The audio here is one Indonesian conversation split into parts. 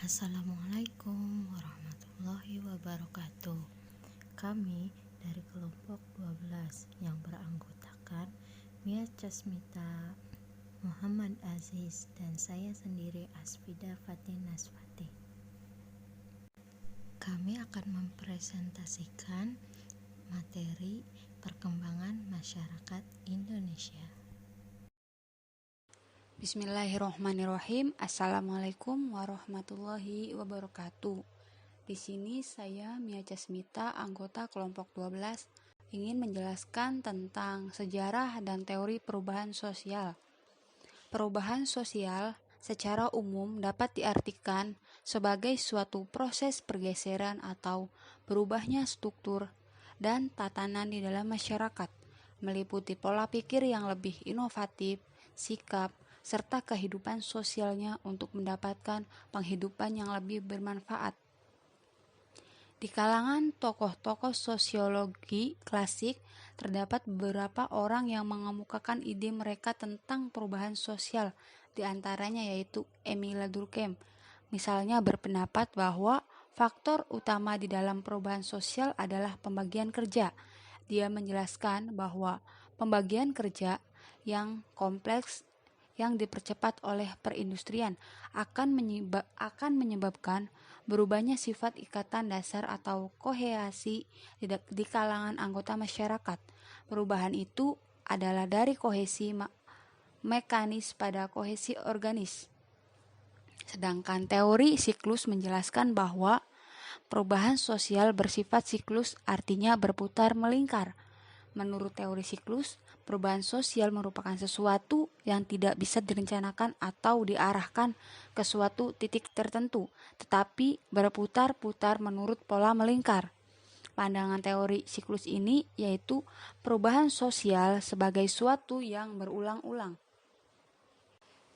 Assalamualaikum warahmatullahi wabarakatuh. Kami dari kelompok 12 yang beranggotakan Mia Casmita, Muhammad Aziz, dan saya sendiri Asfida Fatin Nasfati. Kami akan mempresentasikan materi perkembangan masyarakat Indonesia. Bismillahirrohmanirrohim. Assalamualaikum warahmatullahi wabarakatuh. Di sini saya Mia Casmita, anggota kelompok 12, ingin menjelaskan tentang sejarah dan teori perubahan sosial. Perubahan sosial secara umum dapat diartikan sebagai suatu proses pergeseran atau berubahnya struktur dan tatanan di dalam masyarakat, meliputi pola pikir yang lebih inovatif, sikap, serta kehidupan sosialnya untuk mendapatkan penghidupan yang lebih bermanfaat. Di kalangan tokoh-tokoh sosiologi klasik, terdapat beberapa orang yang mengemukakan ide mereka tentang perubahan sosial, di antaranya yaitu Émile Durkheim. Misalnya berpendapat bahwa faktor utama di dalam perubahan sosial adalah pembagian kerja. Dia menjelaskan bahwa pembagian kerja yang kompleks yang dipercepat oleh perindustrian akan menyebabkan berubahnya sifat ikatan dasar atau kohesi di kalangan anggota masyarakat. Perubahan itu adalah dari kohesi mekanis pada kohesi organis. Sedangkan teori siklus menjelaskan bahwa perubahan sosial bersifat siklus, artinya berputar melingkar. Menurut teori siklus, perubahan sosial merupakan sesuatu yang tidak bisa direncanakan atau diarahkan ke suatu titik tertentu, tetapi berputar-putar menurut pola melingkar. Pandangan teori siklus ini yaitu perubahan sosial sebagai suatu yang berulang-ulang.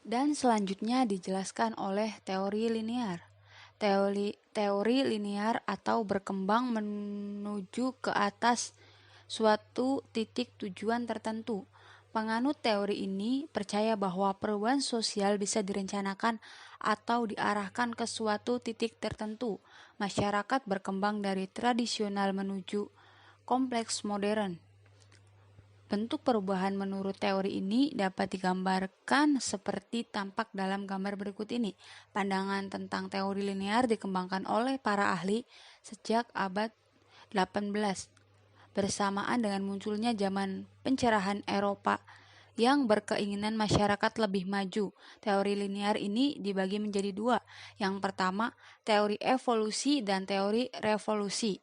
Dan selanjutnya dijelaskan oleh teori linear. Teori linear atau berkembang menuju ke atas suatu titik tujuan tertentu. Penganut teori ini percaya bahwa perubahan sosial bisa direncanakan atau diarahkan ke suatu titik tertentu. Masyarakat berkembang dari tradisional menuju kompleks modern. Bentuk perubahan menurut teori ini dapat digambarkan seperti tampak dalam gambar berikut ini. Pandangan tentang teori linear dikembangkan oleh para ahli sejak abad 18. Bersamaan dengan munculnya zaman pencerahan Eropa yang berkeinginan masyarakat lebih maju. Teori linear ini dibagi menjadi dua. Yang pertama, teori evolusi dan teori revolusi.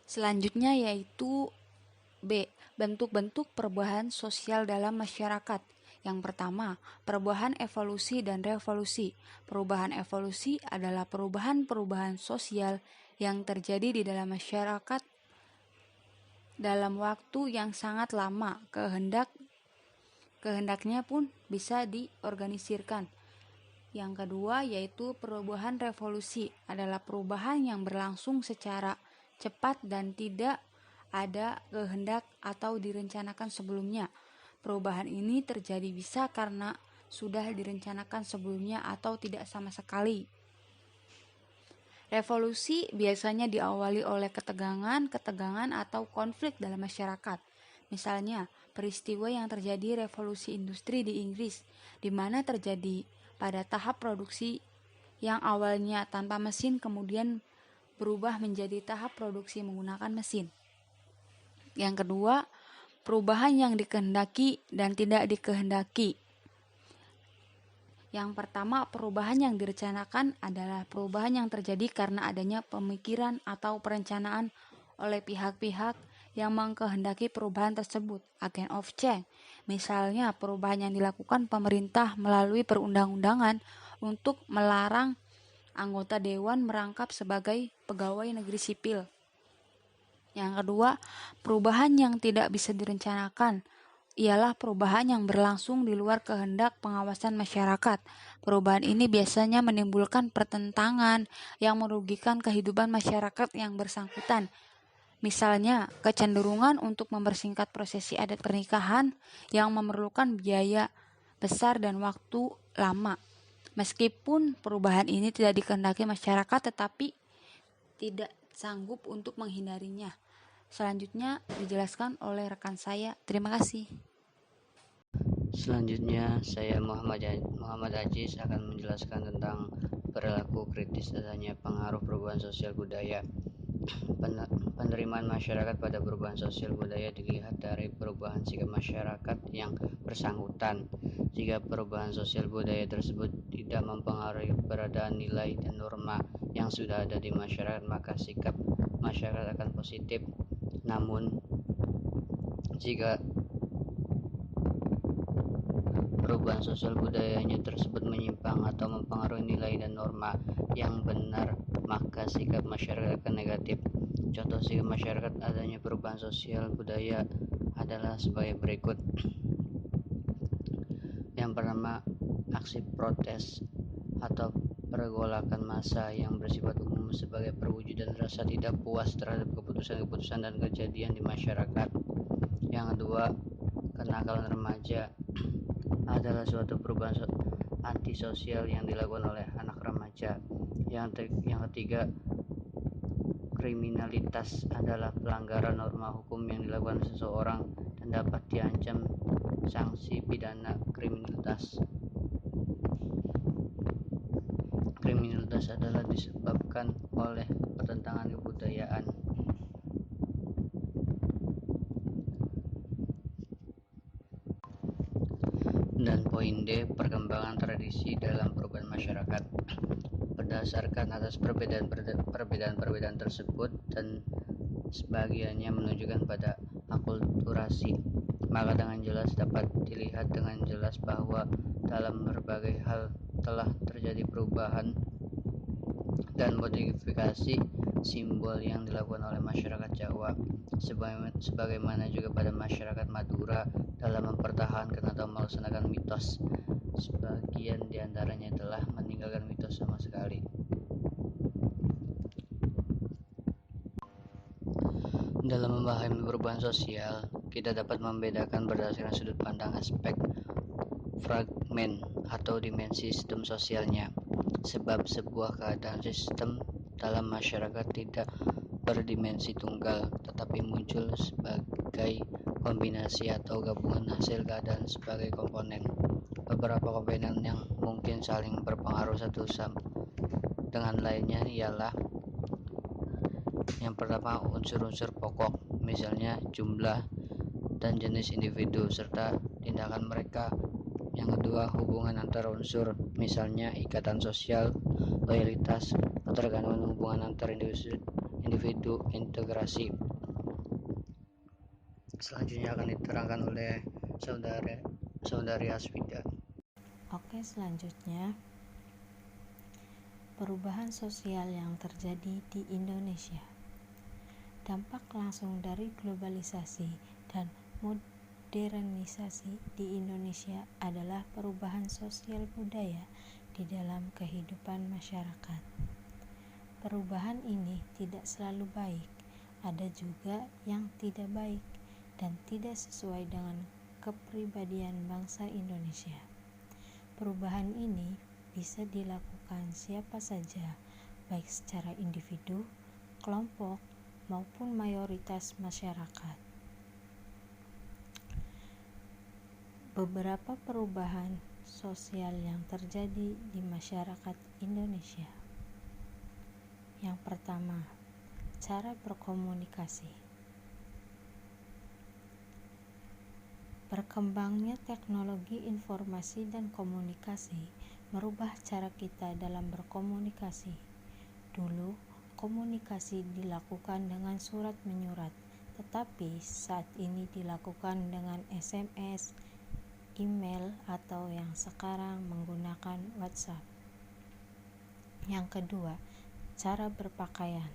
Selanjutnya yaitu B. Bentuk-bentuk perubahan sosial dalam masyarakat. Yang pertama, perubahan evolusi dan revolusi. Perubahan evolusi adalah perubahan-perubahan sosial yang terjadi di dalam masyarakat dalam waktu yang sangat lama, kehendaknya pun bisa diorganisirkan. Yang kedua yaitu perubahan revolusi, adalah perubahan yang berlangsung secara cepat dan tidak ada kehendak atau direncanakan sebelumnya. Perubahan ini terjadi bisa karena sudah direncanakan sebelumnya atau tidak sama sekali. Revolusi biasanya diawali oleh ketegangan atau konflik dalam masyarakat. Misalnya, peristiwa yang terjadi revolusi industri di Inggris, di mana terjadi pada tahap produksi yang awalnya tanpa mesin kemudian berubah menjadi tahap produksi menggunakan mesin. Yang kedua, perubahan yang dikehendaki dan tidak dikehendaki. Yang pertama, perubahan yang direncanakan adalah perubahan yang terjadi karena adanya pemikiran atau perencanaan oleh pihak-pihak yang mengkehendaki perubahan tersebut, agent of change. Misalnya, perubahan yang dilakukan pemerintah melalui perundang-undangan untuk melarang anggota dewan merangkap sebagai pegawai negeri sipil. Yang kedua, perubahan yang tidak bisa direncanakan ialah perubahan yang berlangsung di luar kehendak pengawasan masyarakat. Perubahan ini biasanya menimbulkan pertentangan yang merugikan kehidupan masyarakat yang bersangkutan. Misalnya, kecenderungan untuk mempersingkat prosesi adat pernikahan yang memerlukan biaya besar dan waktu lama. Meskipun perubahan ini tidak dikehendaki masyarakat, tetapi tidak sanggup untuk menghindarinya. Selanjutnya dijelaskan oleh rekan saya. Terima kasih. Selanjutnya, saya Muhammad Aziz akan menjelaskan tentang perilaku kritis adanya pengaruh perubahan sosial budaya. Penerimaan masyarakat pada perubahan sosial budaya dilihat dari perubahan sikap masyarakat yang bersangkutan. Jika perubahan sosial budaya tersebut tidak mempengaruhi keberadaan nilai dan norma yang sudah ada di masyarakat, maka sikap masyarakat akan positif. Namun, jika perubahan sosial budayanya tersebut menyimpang atau mempengaruhi nilai dan norma yang benar, maka sikap masyarakat akan negatif. Contoh sikap masyarakat adanya perubahan sosial budaya adalah sebagai berikut. Yang pertama, aksi protes atau pergolakan massa yang bersifat umum sebagai perwujudan rasa tidak puas terhadap keputusan-keputusan dan kejadian di masyarakat. Yang kedua, kenakalan remaja adalah suatu perubahan antisosial yang dilakukan oleh anak remaja. Yang ketiga, kriminalitas adalah pelanggaran norma hukum yang dilakukan seseorang dan dapat diancam sanksi pidana kriminalitas. Kriminalitas adalah disebabkan oleh pertentangan kebudayaan. Dan poin D, perkembangan tradisi dalam perubahan masyarakat. Berdasarkan atas perbedaan tersebut dan sebagiannya menunjukkan pada akulturasi, maka dengan jelas dapat dilihat dengan jelas bahwa dalam berbagai hal telah terjadi perubahan dan modifikasi simbol yang dilakukan oleh masyarakat Jawa, sebagaimana juga pada masyarakat Madura dalam mempertahankan atau melaksanakan mitos. Sebagian diantaranya telah meninggalkan mitos sama sekali. Dalam memahami perubahan sosial, kita dapat membedakan berdasarkan sudut pandang aspek fragmen atau dimensi sistem sosialnya. Sebab sebuah keadaan sistem dalam masyarakat tidak berdimensi tunggal, tetapi muncul sebagai kombinasi atau gabungan hasil keadaan sebagai komponen. Beberapa komponen yang mungkin saling berpengaruh satu dengan lainnya ialah: yang pertama, unsur-unsur pokok, misalnya jumlah dan jenis individu serta tindakan mereka. Yang kedua, hubungan antar unsur, misalnya ikatan sosial, loyalitas, ketergantungan hubungan antar individu, integrasi. Selanjutnya akan diterangkan oleh saudari Aswida. Oke, selanjutnya perubahan sosial yang terjadi di Indonesia. Dampak langsung dari globalisasi dan modernisasi di Indonesia adalah perubahan sosial budaya di dalam kehidupan masyarakat. Perubahan ini tidak selalu baik, ada juga yang tidak baik dan tidak sesuai dengan kepribadian bangsa Indonesia. Perubahan ini bisa dilakukan siapa saja, baik secara individu, kelompok, maupun mayoritas masyarakat. Beberapa perubahan sosial yang terjadi di masyarakat Indonesia. Yang pertama, cara berkomunikasi. Berkembangnya teknologi informasi dan komunikasi merubah cara kita dalam berkomunikasi. Dulu, komunikasi dilakukan dengan surat menyurat, tetapi saat ini dilakukan dengan SMS, email, atau yang sekarang menggunakan WhatsApp. Yang kedua, cara berpakaian.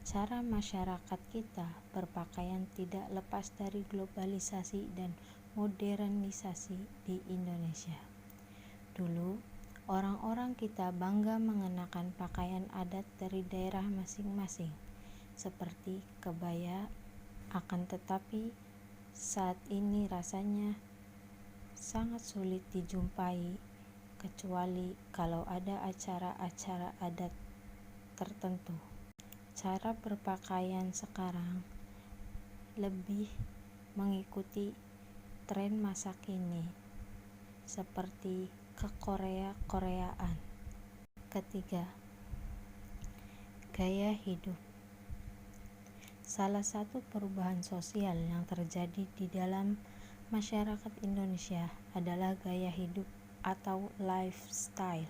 Cara masyarakat kita berpakaian tidak lepas dari globalisasi dan modernisasi di Indonesia. Dulu, orang-orang kita bangga mengenakan pakaian adat dari daerah masing-masing, seperti kebaya, akan tetapi saat ini rasanya sangat sulit dijumpai kecuali kalau ada acara-acara adat tertentu. Cara berpakaian sekarang lebih mengikuti tren masa kini, seperti ke-Korea-Koreaan. Ketiga, gaya hidup. Salah satu perubahan sosial yang terjadi di dalam masyarakat Indonesia adalah gaya hidup atau lifestyle.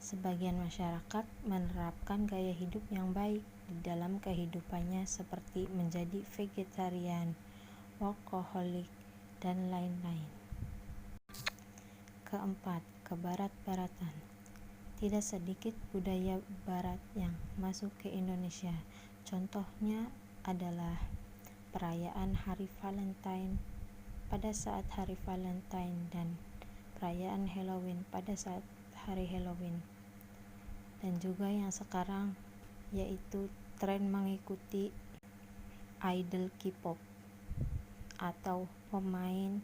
Sebagian masyarakat menerapkan gaya hidup yang baik di dalam kehidupannya seperti menjadi vegetarian, workaholic, dan lain-lain. Keempat, kebarat-baratan. Tidak sedikit budaya barat yang masuk ke Indonesia. Contohnya adalah perayaan Hari Valentine pada saat Hari Valentine dan perayaan Halloween pada saat Hari Halloween. Dan juga yang sekarang yaitu tren mengikuti idol K-pop atau pemain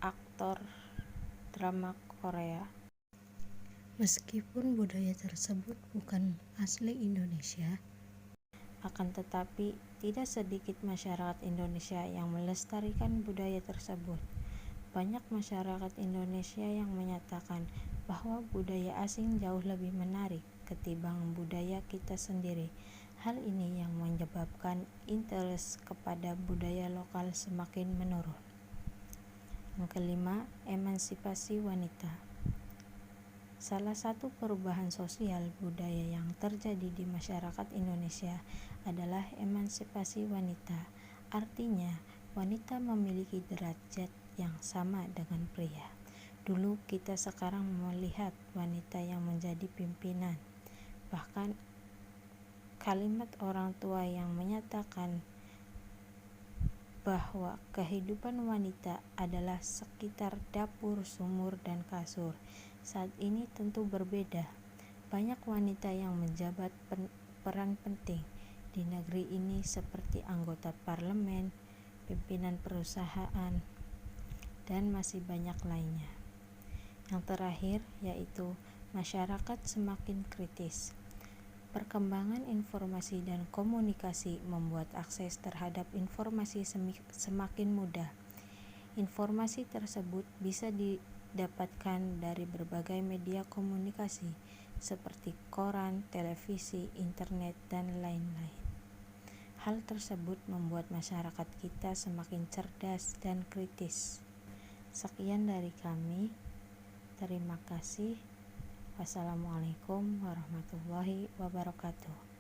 aktor drama Korea. Meskipun budaya tersebut bukan asli Indonesia, akan tetapi tidak sedikit masyarakat Indonesia yang melestarikan budaya tersebut. Banyak masyarakat Indonesia yang menyatakan bahwa budaya asing jauh lebih menarik ketimbang budaya kita sendiri. Hal ini yang menyebabkan interest kepada budaya lokal semakin menurun. Yang kelima, emansipasi wanita. Salah satu perubahan sosial budaya yang terjadi di masyarakat Indonesia adalah emansipasi wanita. Artinya, wanita memiliki derajat yang sama dengan pria. Dulu kita sekarang melihat wanita yang menjadi pimpinan. Bahkan kalimat orang tua yang menyatakan bahwa kehidupan wanita adalah sekitar dapur, sumur, dan kasur. Saat ini tentu berbeda. Banyak wanita yang menjabat peran penting di negeri ini seperti anggota parlemen, pimpinan perusahaan, dan masih banyak lainnya. Yang terakhir yaitu masyarakat semakin kritis. Perkembangan informasi dan komunikasi membuat akses terhadap informasi semakin mudah. Informasi tersebut bisa didapatkan dari berbagai media komunikasi seperti koran, televisi, internet, dan lain-lain. Hal tersebut membuat masyarakat kita semakin cerdas dan kritis. Sekian dari kami. Terima kasih. Wassalamualaikum warahmatullahi wabarakatuh.